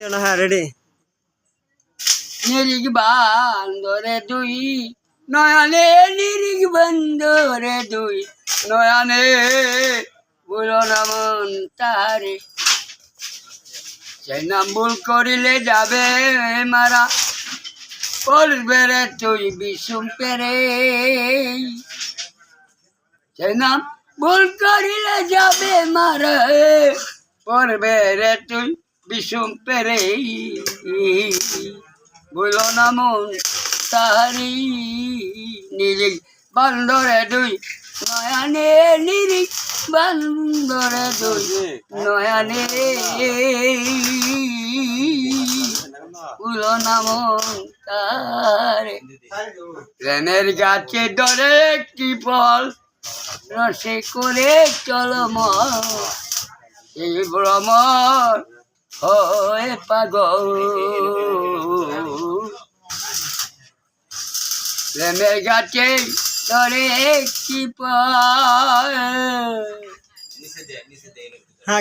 হ্যাঁ রেডি। নিরিগ বান্দরে দুই নয়নে, নিরিগ বান্দরে দুই নয়নে, বুলো নামন তারে, সে নাম ভুল করিলে যাবে মারা, পড়বে রে তুই বিষুম পেরে, সে নাম ভুল করিলে যাবে মারা, পড়বে রে তুই বিষুম পেরে, বুলো না মন তারি, নিরিগ বান্দরে দুই নয়ানে, নিরিগ বান্দরে দুই নয়ানে, বুলো না মন তারে, প্রেমের গাছে ধরে একটি ফল, রসে করে চলমল, এই ভ্রমর হয়ে পাগল, প্রেমের গাছে ধরে একটি ফল।